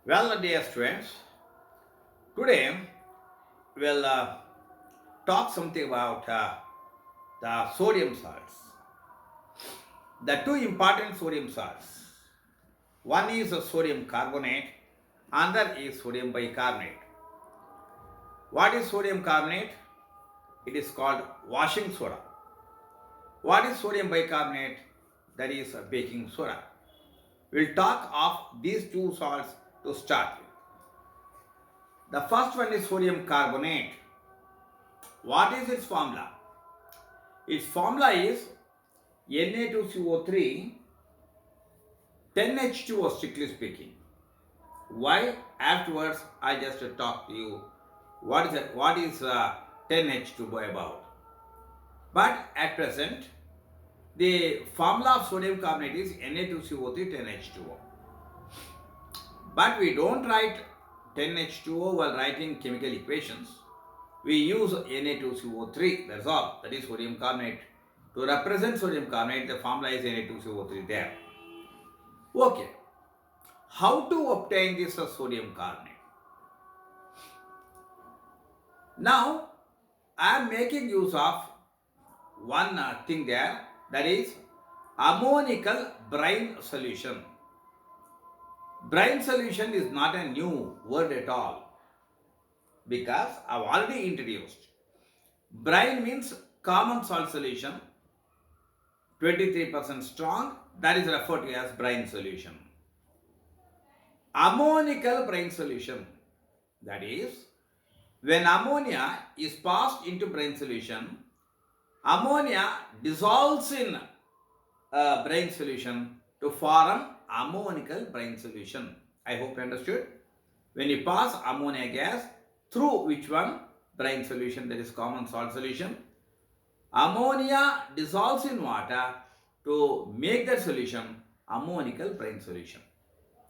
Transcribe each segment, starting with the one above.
Well, dear students, today we'll talk something about the sodium salts. The two important sodium salts. One is sodium carbonate, another is sodium bicarbonate. What is sodium carbonate? It is called washing soda. What is sodium bicarbonate? That is baking soda. We'll talk of these two salts to start with. The first one is sodium carbonate. What is its formula? Its formula is Na2CO3 10H2O, strictly speaking. Why? Afterwards, I just talk to you what is 10H2O about. But at present, the formula of sodium carbonate is Na2CO3 10H2O. But we don't write 10H2O while writing chemical equations. We use Na2CO3, that's all. That is sodium carbonate. To represent sodium carbonate, the formula is Na2CO3 there. Okay. How to obtain this sodium carbonate? Now, I am making use of one thing there, that is ammonical brine solution. Brine solution is not a new word at all, because I have already introduced. Brine means common salt solution, 23% strong, that is referred to as brine solution. Ammonical brine solution, that is, when ammonia is passed into brine solution, ammonia dissolves in brine solution to form ammonical brine solution. I hope you understood. When you pass ammonia gas through which one? Brine solution, that is common salt solution. Ammonia dissolves in water to make that solution ammonical brine solution.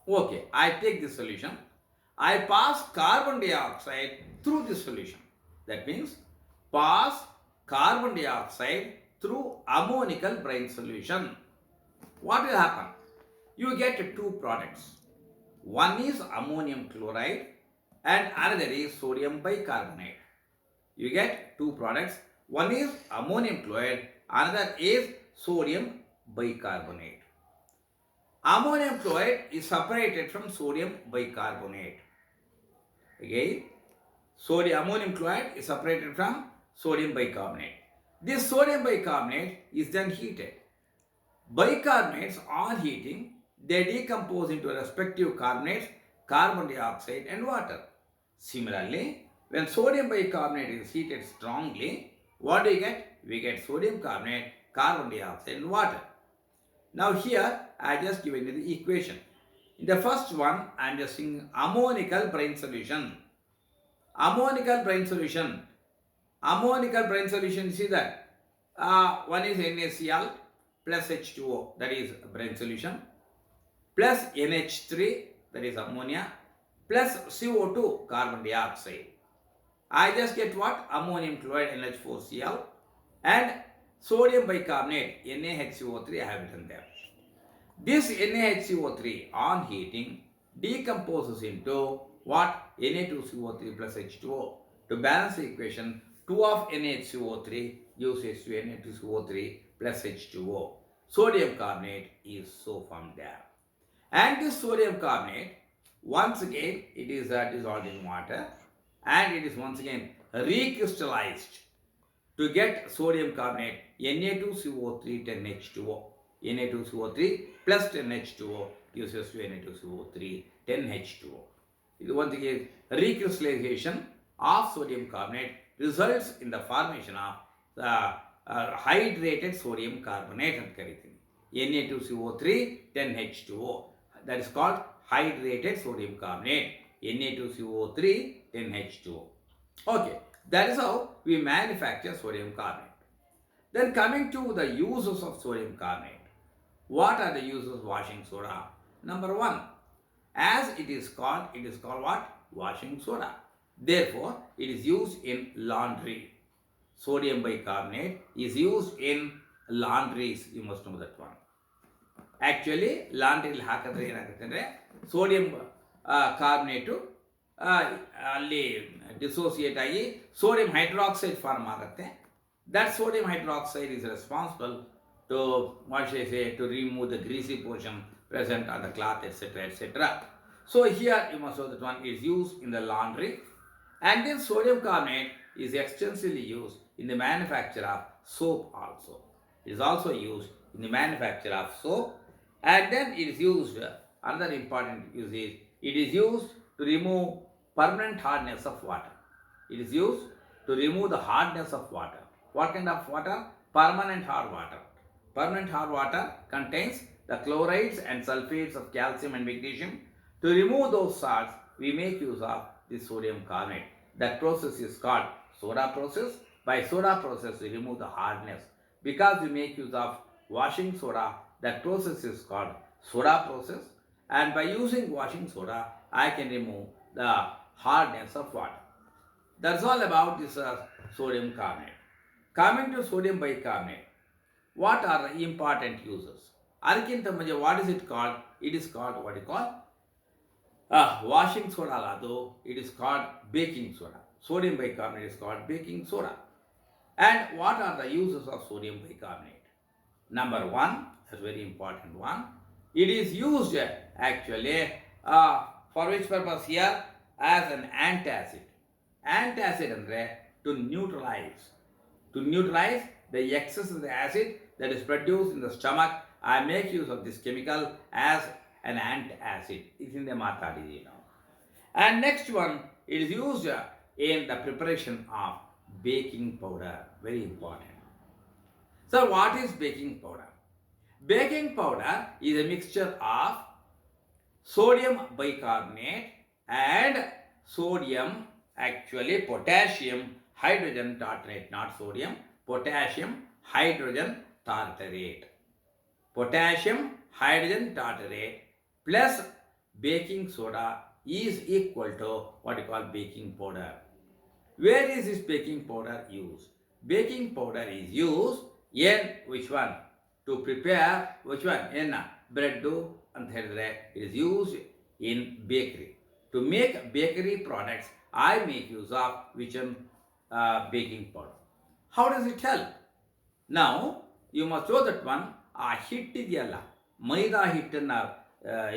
Okay, I take this solution. I pass carbon dioxide through this solution. That means pass carbon dioxide through ammonical brine solution. What will happen? You get two products. One is ammonium chloride and another is sodium bicarbonate. You get two products. One is ammonium chloride, another is sodium bicarbonate. Ammonium chloride is separated from sodium bicarbonate. Again, ammonium chloride is separated from sodium bicarbonate. This sodium bicarbonate is then heated. Bicarbonates on heating, they decompose into respective carbonates, carbon dioxide and water. Similarly, when sodium bicarbonate is heated strongly, what do you get? We get sodium carbonate, carbon dioxide and water. Now here, I just given you the equation. In the first one, I am just saying ammonical brine solution. Ammonical brine solution. Ammonical brine solution, you see that? One is NaCl plus H2O, that is brine solution, plus NH3, that is ammonia, plus CO2, carbon dioxide. I just get what? Ammonium chloride, NH4Cl, and sodium bicarbonate, NaHCO3, I have written there. This NaHCO3 on heating decomposes into what? Na2CO3 plus H2O. To balance the equation, 2 of NaHCO3 gives H2 Na2CO3 plus H2O. Sodium carbonate is so formed there. And this sodium carbonate, once again, it is dissolved in water and it is once again recrystallized to get sodium carbonate Na2CO3 10H2O. Na2CO3 plus 10H2O gives us to Na2CO3 10H2O. It once again recrystallization of sodium carbonate results in the formation of the hydrated sodium carbonate ಅಂತ ಕರಿತೀನಿ. Na2CO3 10H2O. That is called hydrated sodium carbonate. Na2CO3 10H2O. Okay, that is how we manufacture sodium carbonate. Then coming to the uses of sodium carbonate. What are the uses of washing soda? Number one, as it is called what? Washing soda. Therefore, it is used in laundry. Sodium bicarbonate is used in laundries. You must know that one. Actually, laundry ಹಾಕಿದ್ರೆ ಏನಾಗುತ್ತೆ ಅಂದರೆ sodium carbonate ಅಲ್ಲಿ dissociate ಆಗಿ sodium hydroxide form ಆಗುತ್ತೆ. That sodium hydroxide is responsible to what should I say, to remove the greasy portion present on the cloth, etc., etc. So here you must know that one is used in the laundry, and then sodium carbonate is extensively used in the manufacture of soap also. It is also used in the manufacture of soap, and then it is used, another important use is, it is used to remove permanent hardness of water. It is used to remove the hardness of water. What kind of water? Permanent hard water. Permanent hard water contains the chlorides and sulfates of calcium and magnesium. To remove those salts, we make use of the sodium carbonate. That process is called soda process. By soda process, we remove the hardness. Because we make use of washing soda, that process is called soda process. And by using washing soda, I can remove the hardness of water. That's all about this sodium carbonate. Coming to sodium bicarbonate, what are the important uses? ಅದಕ್ಕಿಂತ ಮುಂಚೆ what is it called? It is called what you call washing soda alado. It is called baking soda. Sodium bicarbonate is called baking soda. And what are the uses of sodium bicarbonate? Number one, a very important one, it is used actually for which purpose here? As an antacid. Antacid andre to neutralize the excess of the acid that is produced in the stomach. I make use of this chemical as an antacid. It's in the mathadi, And next one, it is used in the preparation of baking powder. Very important. So what is baking powder? Baking powder is a mixture of sodium bicarbonate and sodium, actually potassium hydrogen tartrate, not sodium, potassium hydrogen tartrate. Potassium hydrogen tartrate plus baking soda is equal to what you call baking powder. Where is this baking powder used? Baking powder is used in which one? To prepare which one? In bread dough and it is used in bakery. To make bakery products, I make use of which one? Baking powder. How does it help? Now, you must know that one, ಆ ಹಿಟ್ಟಿದೆಯಲ್ಲ, ಮೈದಾ ಹಿಟ್ಟನ್ನು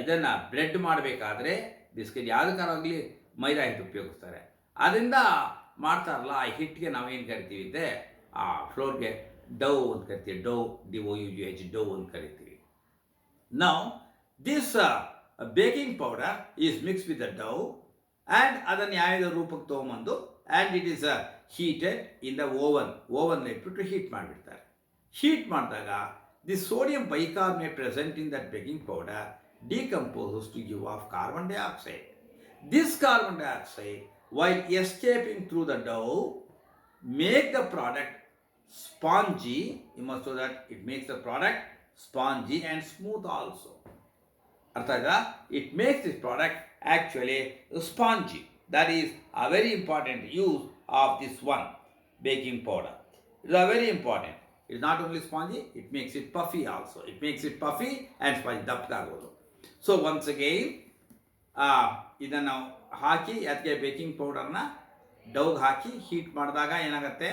ಇದನ್ನು bread ಮಾಡಬೇಕಾದ್ರೆ biscuit ಯಾವುದಕ್ಕಾಗಲಿ ಮೈದಾ ಹಿಟ್ಟು ಉಪಯೋಗಿಸ್ತಾರೆ. ಅದರಿಂದ ಮಾಡ್ತಾರಲ್ಲ ಆ ಹಿಟ್ಟಿಗೆ ನಾವೇನು ಕರಿತೀವಿ ಅಂದರೆ ಆ ಫ್ಲೋರ್ಗೆ ಡೌ ಅಂತ ಕರಿತೀವಿ. DOUGH ಡೌ ಅಂತ ಕರಿತೀವಿ. Now, this baking powder is mixed with the dough and ಅದನ್ನು ಯಾವ ರೂಪಕ್ಕೆ ತೊಗೊಂಬಂದು and it is heated in the oven ಇಟ್ಬಿಟ್ಟು ಹೀಟ್ ಮಾಡಿಬಿಡ್ತಾರೆ. ಹೀಟ್ ಮಾಡಿದಾಗ the sodium bicarbonate present in that baking powder decomposes to give off carbon dioxide. This carbon dioxide, while escaping through the dough, make the product spongy. You must know that it makes the product spongy and smooth also. Arthaga, it makes this product actually spongy. That is a very important use of this one, baking powder. It is a very important. It is not only spongy, it makes it puffy also. It makes it puffy and spongy. ದಪ್ಪಗಾಗೋದು. So once again, ಇದನ್ನು ಹಾಕಿ ಅದಕ್ಕೆ baking ಪೌಡರ್ನ ಡೌಗೆ ಹಾಕಿ heat ಮಾಡಿದಾಗ ಏನಾಗುತ್ತೆ,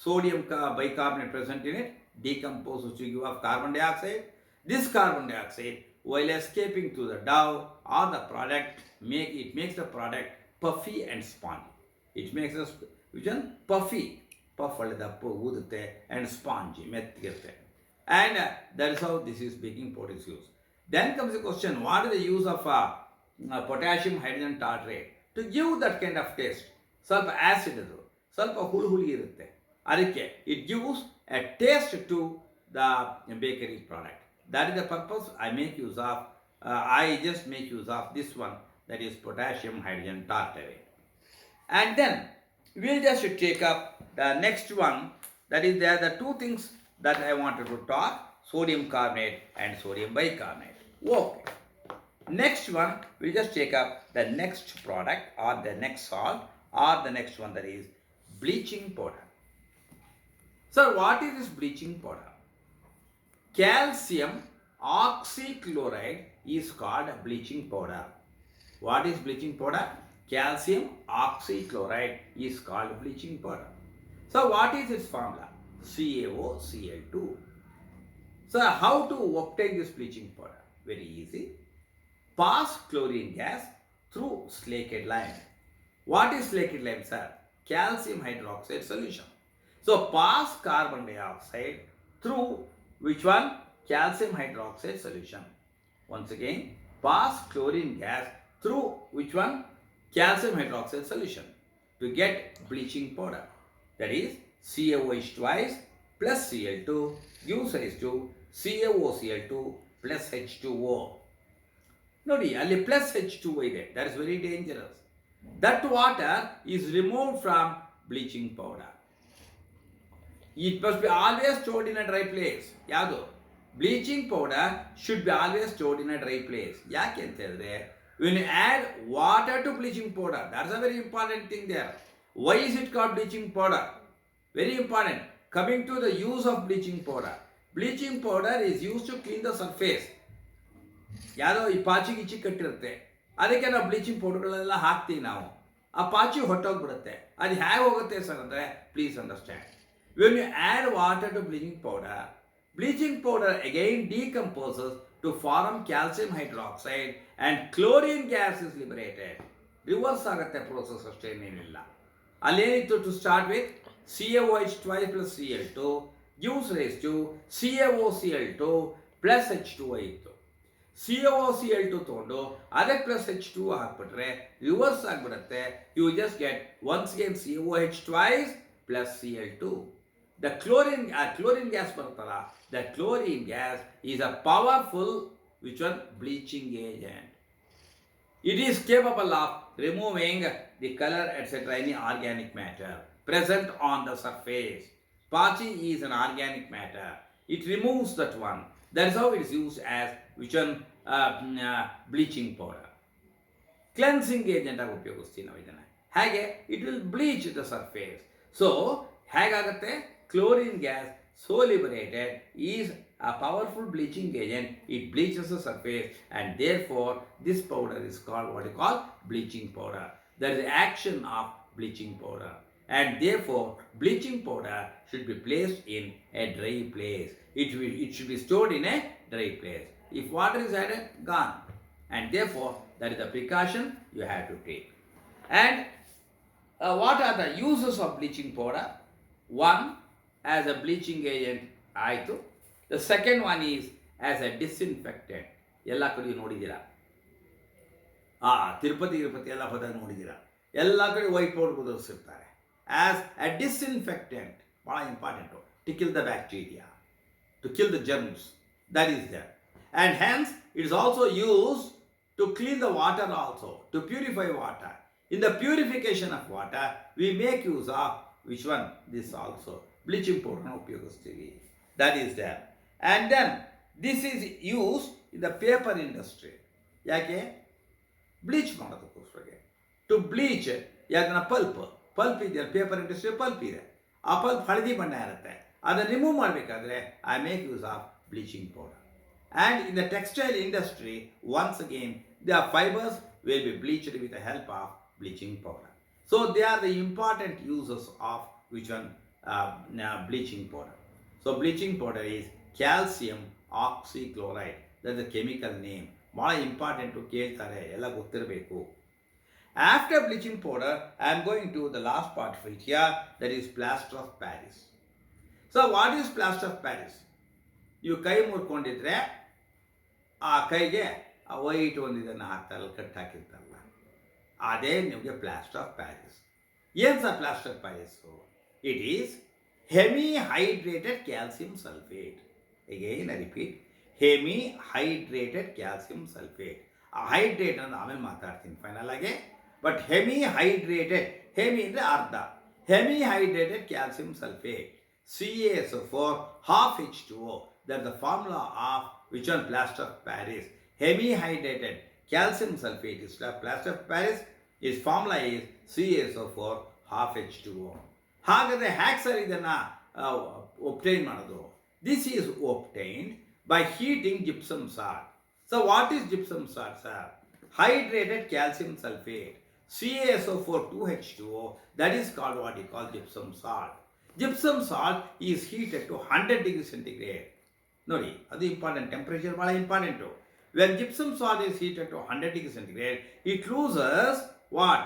sodium bicarbonate present in it decomposes to give off carbon dioxide. This carbon dioxide, while escaping through the dough or the product, makes the product puffy and spongy. It makes us puffy. Puff ದಪ್ಪ ಊದುತ್ತೆ and spongy, ಮೆತ್ತಗಿರುತ್ತೆ. And that is how this is baking powder is used. Then comes the question, what is the use of potassium hydrogen tartrate? To give that kind of taste. ಸ್ವಲ್ಪ acid ಅದು, ಸ್ವಲ್ಪ ಹುಳಿ ಇರುತ್ತೆ. ಅದಕ್ಕೆ it gives a taste to the bakery product. That is the purpose I make use of, I just make use of this one, that is potassium hydrogen tartrate. And then we'll just take up the next one, that is there are the two things that I wanted to talk, sodium carbonate and sodium bicarbonate. Okay. Next one, we'll just take up the next product or the next salt or the next one, that is bleaching powder. So what is this bleaching powder? Calcium oxychloride is called bleaching powder. What is bleaching powder? Calcium oxychloride is called bleaching powder. So what is its formula? CaOCl2. So how to obtain this bleaching powder? Very easy. Pass chlorine gas through slaked lime. What is slaked lime, sir? Calcium hydroxide solution. So pass carbon dioxide through which one? Calcium hydroxide solution. Once again, pass chlorine gas through which one? Calcium hydroxide solution to get bleaching powder. That is CaOH twice plus Cl2 gives rise to CaOCl2 plus H2O. ನೋಡಿ ಅಲ್ಲಿ plus H2O ಇದೆ. That is very dangerous. That water is removed from bleaching powder. It must be always stored in a dry place. ಯಾವುದು? Bleaching powder should be always stored in a dry place. ಯಾಕೆ ಅಂತ ಹೇಳಿದ್ರೆ when you add water to bleaching powder, that's a very important thing there. Why is it called bleaching powder? Very important. Coming to the use of bleaching powder. Bleaching powder is used to clean the surface. ಯಾವುದೋ ಈ ಪಾಚಿ ಗಿಚ್ಚಿ ಕಟ್ಟಿರುತ್ತೆ, ಅದಕ್ಕೆ ನಾವು bleaching ಪೌಡರ್ಗಳೆಲ್ಲ ಹಾಕ್ತೀವಿ. ನಾವು ಆ ಪಾಚಿ ಹೊಟ್ಟೋಗ್ಬಿಡುತ್ತೆ. ಅದು ಹೇಗೆ ಹೋಗುತ್ತೆ ಸರ್ ಅಂದರೆ, please understand, when you add water to bleaching powder again decomposes to form calcium hydroxide and chlorine gas is liberated. Reverse ಆಗುತ್ತೆ ಪ್ರೋಸೆಸ್, ಅಷ್ಟೇನೇನಿಲ್ಲ. ಅಲ್ಲೇನಿತ್ತು? To start with CaOH twice plus Cl2 gives rise to CaOCl2 plus H2O ಇತ್ತು. CaOCl2 ತೊಗೊಂಡು ಅದಕ್ಕೆ plus H2O ಹಾಕ್ಬಿಟ್ರೆ reverse ಆಗಿಬಿಡುತ್ತೆ. You just get once again CaOH twice plus Cl2. The chlorine gas ಬರುತ್ತಲ್ಲ, the chlorine gas is a powerful which one bleaching agent. It is capable of removing the color etc. any organic matter present on the surface. Pachi is an organic matter. It removes that one. That is how it is used as which one? Bleaching powder. Cleansing agent ಆಗಿ ಉಪಯೋಗಿಸ್ತೀವಿ ನಾವು ಇದನ್ನು. ಹಾಗೆ it will bleach the surface. So ಹೇಗಾಗುತ್ತೆ? Chlorine gas so liberated is a powerful bleaching agent. It bleaches the surface and therefore this powder is called what you call bleaching powder. That is the action of bleaching powder, and therefore bleaching powder should be placed in a dry place. It should be stored in a dry place. If water is added, gone, and therefore that is the precaution you have to take. And what are the uses of bleaching powder? One, as a bleaching agent ಆಯಿತು. The second one is as a disinfectant. ಎಲ್ಲ ಕಡೆ ನೋಡಿದ್ದೀರಾ, ತಿರುಪತಿ ಎಲ್ಲ ಹೋದಾಗ ನೋಡಿದ್ದೀರಾ, ಎಲ್ಲ ಕಡೆ white powder ಬದಲಿಸಿರ್ತಾರೆ. ಆಸ್ ಎ ಡಿಸ್ಇನ್ಫೆಕ್ಟೆಂಟ್, ಭಾಳ important, to kill the bacteria, to kill the germs, that is there. And hence it is also use to clean the water also, to purify water. In the purification of water we make use of which one? This also. Bleaching ಪೌಡರ್ನ ಉಪಯೋಗಿಸ್ತೀವಿ. That is that. And then this is use in the paper industry. ಯಾಕೆ? Bleach ಮಾಡೋದಕ್ಕೋಸ್ಕರ. To bleach ಯಾಕಂದ್ರೆ pulp ಇದೆಯಲ್ಲ, paper industry pulp ಇದೆ, ಆ pulp ಹಳದಿ ಬಣ್ಣ ಇರುತ್ತೆ, ಅದನ್ನು ರಿಮೂವ್ ಮಾಡಬೇಕಾದ್ರೆ I make use of bleaching powder. And in the textile industry once again the fibres will be bleached with the help of bleaching powder. So they are the important uses of which one? Bleaching powder. So bleaching powder is calcium oxychloride. That's the chemical name. ಭಾಳ important, ಕೇಳ್ತಾರೆ, ಎಲ್ಲ ಗೊತ್ತಿರಬೇಕು. After bleaching powder, I am going to the last part of it here, that is plaster of Paris. So what is plaster of Paris? ನೀವು ಕೈ ಮುರ್ಕೊಂಡಿದ್ರೆ ಆ ಕೈಗೆ ಆ white ಒಂದು ಇದನ್ನು ಹಾಕ್ತಾರಲ್ಲ, ಕಟ್ ಹಾಕಿರ್ತಾರಲ್ಲ, ಅದೇ ನಿಮಗೆ ಪ್ಲಾಸ್ಟರ್ ಆಫ್ ಪ್ಯಾರಿಸ್. ಏನು sir plaster of Paris? It is hemihydrated calcium sulphate. Again I repeat, hemihydrated calcium sulphate. ಆ ಹೈಡ್ರೇಟ್ ಅಂತ ಆಮೇಲೆ ಮಾತಾಡ್ತೀನಿ ಫೈನಲ್ ಆಗಿ. ಬಟ್ ಹೆಮಿಹೈಡ್ರೇಟೆಡ್, ಹೆಮಿ ಅಂದರೆ ಅರ್ಧ, hemihydrated calcium sulphate, CaSO4 half H2O. That's the formula of which one? Plaster of Paris. Hemihydrated calcium sulfate is plaster of Paris. Its formula is CaSO4 half H2O. ಹಾಗಾದರೆ ಹ್ಯಾಕ್ sir ಇದನ್ನು obtain ಮಾಡೋದು? This is obtained by heating gypsum salt. So what is gypsum salt, sir? hydrated calcium sulfate, CaSO4 2H2O, that is called what you call gypsum salt. Gypsum salt is heated to 100 degrees centigrade. ನೋಡಿ ಅದು important temperature ಭಾಳ important. When gypsum salt is heated to 100 degrees centigrade, it loses what?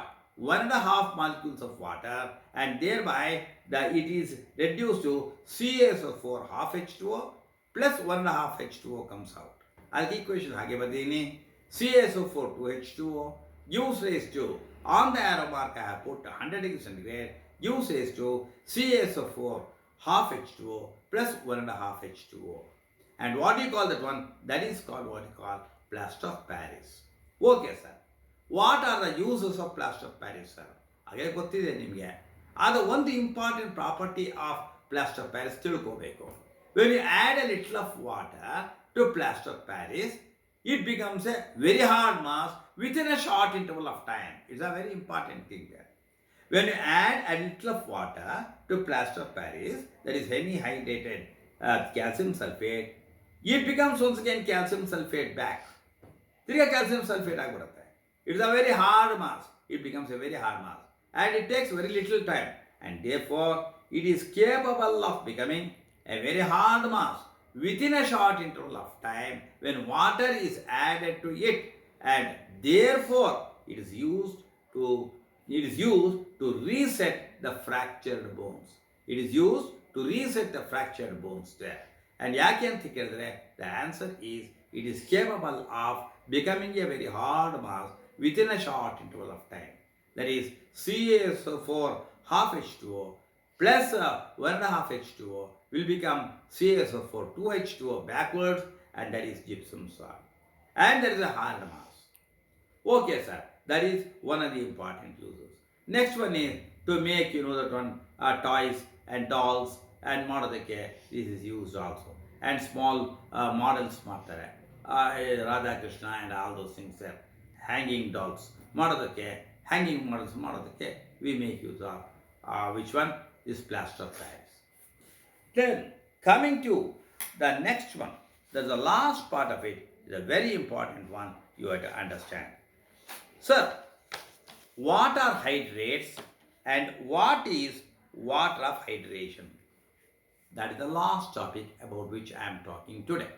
1.5 molecules of water, and thereby it is reduced to CaSO4 half H2O plus 1.5 H2O comes out. ಅದಕ್ಕೆ equation ಹಾಗೆ ಬರ್ತೀನಿ. CaSO4 2H2O gives rise to, on the arrow mark I have put 100 degrees centigrade, gives rise to CaSO4 half H2O plus 1.5 H2O. And what do you call that one? That is called what you call plaster of Paris. Okay, sir. What are the uses of plaster of Paris, sir? ಹಾಗೆ ಗೊತ್ತಿದೆ ನಿಮಗೆ. ಅದು ಒಂದು important property of plaster of Paris ತಿಳ್ಕೋಬೇಕು. When you add a little of water to plaster of Paris, it becomes a very hard mass within a short interval of time. It's a very important thing there. When you add a little of water to plaster of Paris, that is semi-hydrated calcium sulfate, it becomes once again calcium sulfate back. ತಿರ್ಗಾ calcium sulfate ಆಗಿಬಿಡುತ್ತೆ. It's a very hard mass. It becomes a very hard mass. And it takes very little time. And therefore, it is capable of becoming a very hard mass within a short interval of time when water is added to it. And therefore, it is used to reset the fractured bones. It is used to reset the fractured bones there. And ಯಾಕೆ ಅಂತ ಕೇಳಿದ್ರೆ, the answer is, it is capable of becoming a very hard mass within a short interval of time. That is, CaSO4 half H2O plus 1.5 H2O will become CaSO4 2H2O backwards, and that is gypsum salt. And that is a hard mass. Okay, sir. That is one of the important uses. Next one is to make, that one, toys and dolls and ಮಾಡೋದಕ್ಕೆ this is used also. And small models ಮಾಡ್ತಾರೆ. Radha Krishna and all those things there. Hanging dolls ಮಾಡೋದಕ್ಕೆ, hanging models ಮಾಡೋದಕ್ಕೆ we make use of which one is plaster of Paris. Then coming to the next one, there's the last part of it, is a very important one you have to understand. Sir, what are hydrates and what is water of hydration? That is the last topic about which I am talking today.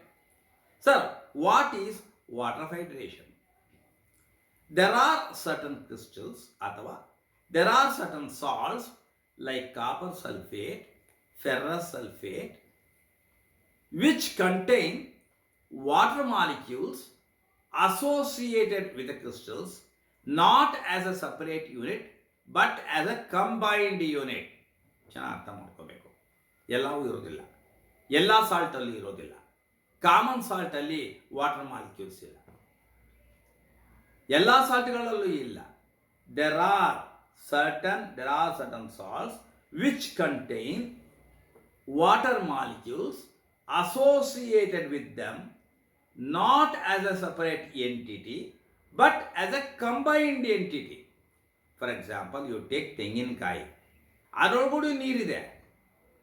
Sir, what is water of hydration? There are certain crystals, ಅಥವಾ there are certain salts like copper sulfate, ferrous sulfate, which contain water molecules associated with the crystals, not as a separate unit, but as a combined unit. ಚೆನ್ನಾಗಿ ಅರ್ಥ ಮಾಡ್ಕೋಬೇಕು. ಎಲ್ಲವೂ ಇರೋದಿಲ್ಲ, ಎಲ್ಲ ಸಾಲ್ಟಲ್ಲಿ ಇರೋದಿಲ್ಲ. Common ಸಾಲ್ಟಲ್ಲಿ water molecules ಇಲ್ಲ, ಎಲ್ಲ ಸಾಲ್ಟ್ಗಳಲ್ಲೂ ಇಲ್ಲ. there are certain salts which contain water molecules associated with them, not as a separate entity but as a combined entity. For example, you take ತೆಂಗಿನಕಾಯಿ, ಅದರೊಳಗಡೆ ನೀರಿದೆ,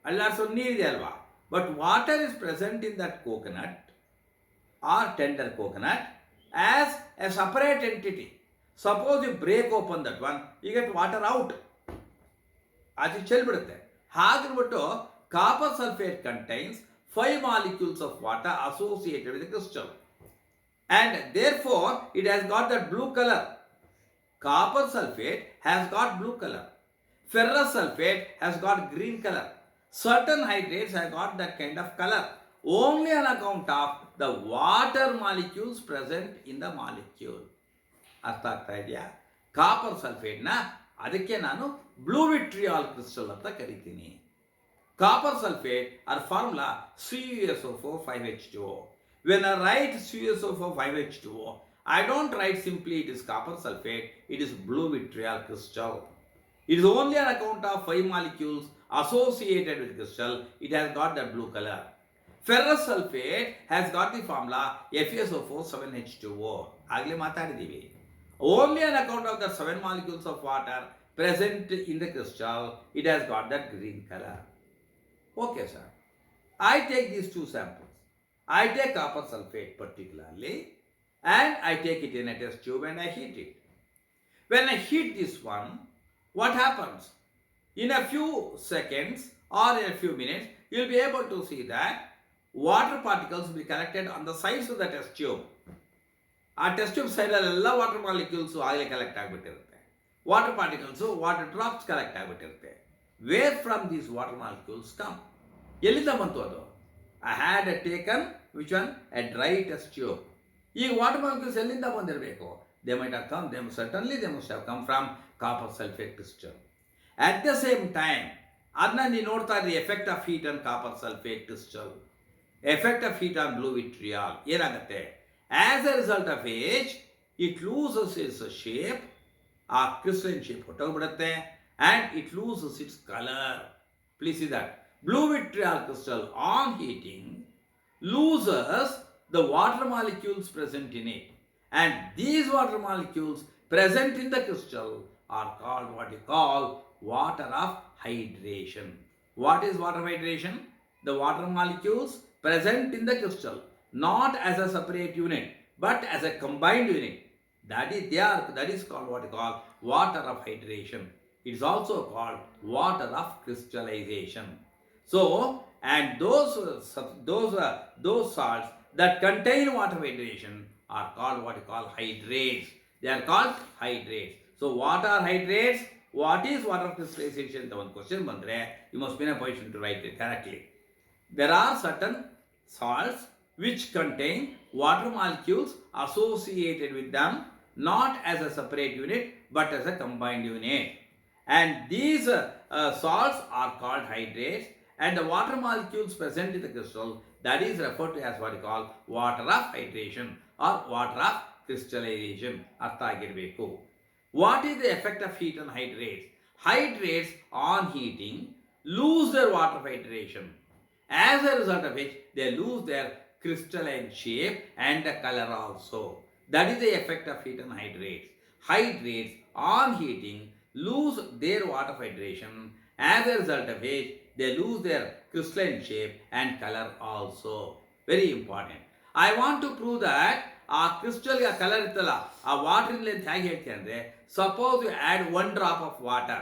ಅಲ್ಲಾಡ್ಸೋ ನೀರಿದೆ ಅಲ್ವಾ, but water is present in that coconut or tender coconut as a separate entity. Suppose you break open that one, you get water out. ಅದು ಚೆಲ್ಬಿಡುತ್ತೆ. ಹಾಗಿರ್ಬಿಟ್ಟು copper sulfate contains 5 molecules of water associated with the crystal, and therefore it has got that blue color. Copper sulfate has got blue color. Ferrous sulfate has got green color. Certain hydrates have got that kind of color only on account of the water molecules present in the molecule. ಅರ್ಥ ಆಗ್ತಾ ಇದೆಯಾ? Copper ಸಲ್ಫೇಟ್ನ ಅದಕ್ಕೆ ನಾನು blue ವಿಟ್ರಿಯಾಲ್ crystal ಅಂತ ಕರಿತೀನಿ. Copper sulphate or formula CuSO4 5H2O. When I write CuSO4 5H2O, I don't write simply it is copper sulfate, it is blue vitriol crystal. It is only on account of 5 molecules associated with crystal, it has got that blue color. Ferrous sulfate has got the formula FeSO4 7H2O. ಆಗಲೇ ಮಾತಾಡಿದ್ದೀವಿ. Only on account of the 7 molecules of water present in the crystal, it has got that green color. Okay, sir. I take these two samples. I take copper sulfate particularly, and I take it in a test tube and I heat it. When I heat this one, what happens? In a few seconds or in a few minutes, you will be able to see that water particles will be collected on the sides of the test tube. ಆ test tube ಸೈಡಲ್ಲೆಲ್ಲ water molecules ಆಗಲೇ collect ಆಗಿಬಿಟ್ಟಿರುತ್ತೆ. Water particles, water drops collect ಆಗಿಬಿಟ್ಟಿರುತ್ತೆ. Where from these water molecules come? ಎಲ್ಲಿಂದ ಬಂತು ಅದು? I had taken which one a dry test tube. ಈಗ water molecules ಎಲ್ಲಿಂದ ಬಂದಿರಬೇಕು? They might have come, they certainly they must have come from copper sulphate crystal. At the same time ಅದನ್ನ ನೀವು ನೋಡ್ತಾ ಇದ್ರಿ, effect of heat on copper sulphate crystal, effect of heat on blue vitriol. ಏನಾಗುತ್ತೆ? As a result of which, it loses its shape, a crystalline shape ಹೊರಟೋಗ್ಬಿಡುತ್ತೆ, and it loses its color. Please see that. Blue vitriol crystal on heating loses the water molecules present in it. And these water molecules present in the crystal are called what you call water of hydration. What is water of hydration? The water molecules present in the crystal, not as a separate unit, but as a combined unit. That is called what you call water of hydration. It is also called water of crystallization. So, and those salts that contain water of hydration are called what you call hydrates. They are called hydrates. So, what are hydrates? What is water of crystallization? The one question bandre, you must be in a position to write it correctly. There are certain salts which contain water molecules associated with them, not as a separate unit but as a combined unit. And these salts are called hydrates, and the water molecules present in the crystal, that is referred to as what you call water of hydration or water of crystallization. ಅರ್ಥ ಆಗಿರಬೇಕು. What is the effect of heat on hydrates? Hydrates on heating lose their water of hydration, as a result of which they lose their crystalline shape and the color also. That is the effect of heat on hydrates. Hydrates on heating lose their water of hydration, as a result of which they lose their crystalline shape and color also. Very important. I want to prove that ಆ ಕ್ರಿಸ್ಟಲ್ಗೆ colour ಇತ್ತಲ್ಲ, ಆ water ಇಲ್ಲ ಅಂತ ಹೇಗೆ ಹೇಳ್ತೀನಿ ಅಂದರೆ, suppose you add 1 drop of water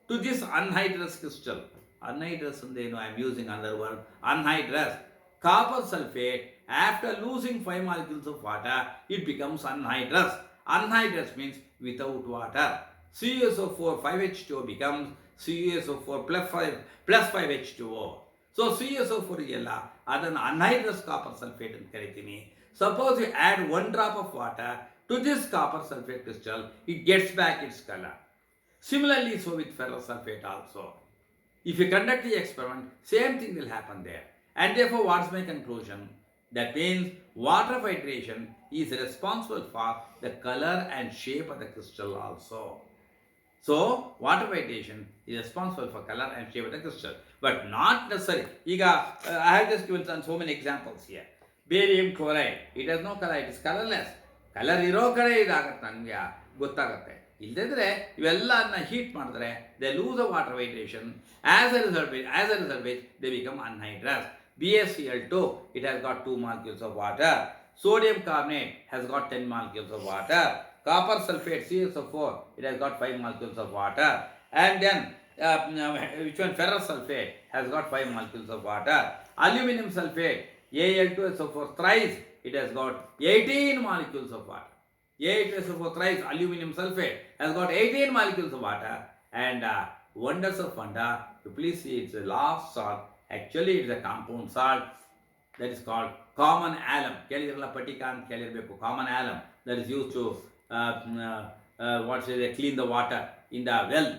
to this anhydrous crystal. Anhydrous ಅಂದೇನು? I am using another word, anhydrous. Copper sulfate, after losing 5 molecules of water, it becomes anhydrous. Anhydrous means without water. CuSO4 5H2O becomes CuSO4 plus 5H2O. So CuSO4 ಇದೆಯಲ್ಲ, ಅದನ್ನು anhydrous copper sulfate ಅಂತ ಕರಿತೀನಿ. Suppose you add 1 drop of water to this copper sulfate crystal, it gets back its color. Similarly, so with ferrous sulfate also. If you conduct the experiment, same thing will happen there. And therefore, what's my conclusion? That means water of hydration is responsible for the color and shape of the crystal also. So, water of hydration is responsible for color and shape of the crystal, but not necessarily. I have just given so many examples here. Barium chloride, it has no color, it is colorless. Colour ಇರೋ ಕಡೆ ಇದಾಗತ್ತೆ, ನನಗೆ ಗೊತ್ತಾಗುತ್ತೆ. ಇಲ್ಲದಿದ್ರೆ ಇವೆಲ್ಲನ್ನ heat ಮಾಡಿದ್ರೆ they lose a water hydration, as a result which they become anhydrous. BaCl2, it has got 2 molecules of water. Sodium carbonate has got 10 molecules of water. Copper sulfate, CSO4, it has got 5 molecules of water. And then which one? Ferrous sulfate has got 5 molecules of water. Aluminum sulfate, Al2SO4 thrice, it has got 18 molecules of water. Al2SO4 thrice, aluminum sulfate has got 18 molecules of water. And wonders of wonder, you please see it's the last salt. Actually, it's a compound salt that is called common alum. ಕೇಳಿರಲ್ಲ, ಪಟಿಕ ಅಂತ ಕೇಳಿರಬೇಕು. Common alum that is used to clean the water in the well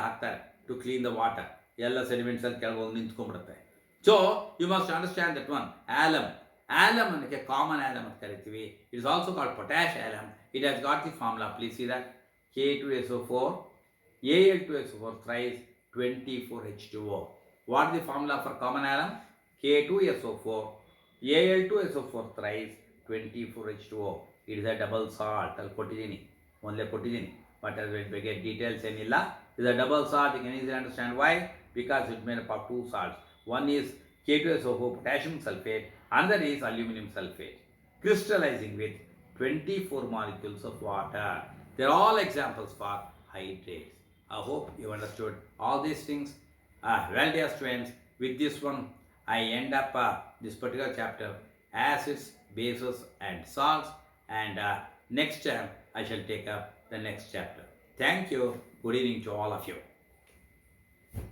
ಹಾಕ್ತಾರೆ to clean the water. ಎಲ್ಲ sediments ಅಲ್ಲಿ ಕೆಳಗೆ ಹೋಗಿ ನಿಂತ್ಕೊಂಡ್ಬಿಡುತ್ತೆ. So you must understand that one. Alum ಅನ್ನಕ್ಕೆ common alum ಅಂತ ಕರಿತೀವಿ. It is also called potash alum. It has got the formula. Please see that. K2SO4, Al2SO4 thrice, 24H2O. What is the formula for common alum? K2SO4, Al2SO4 thrice, 24H2O. It is a double salt. ಅಲ್ಲಿ ಕೊಟ್ಟಿದ್ದೀನಿ, ಮೊದಲೇ ಕೊಟ್ಟಿದ್ದೀನಿ, but ಬಗ್ಗೆ details ಏನಿಲ್ಲ. It is a double salt. You can easily understand why. Because it is made up of 2 salts. One is K2SO4 potassium sulfate, another is aluminum sulfate, crystallizing with 24 molecules of water. They are all examples for hydrates. I hope you understood all these things. Well, dear students, with this one, I end up this particular chapter, acids, bases, and salts. And next time, I shall take up the next chapter. Thank you. Good evening to all of you.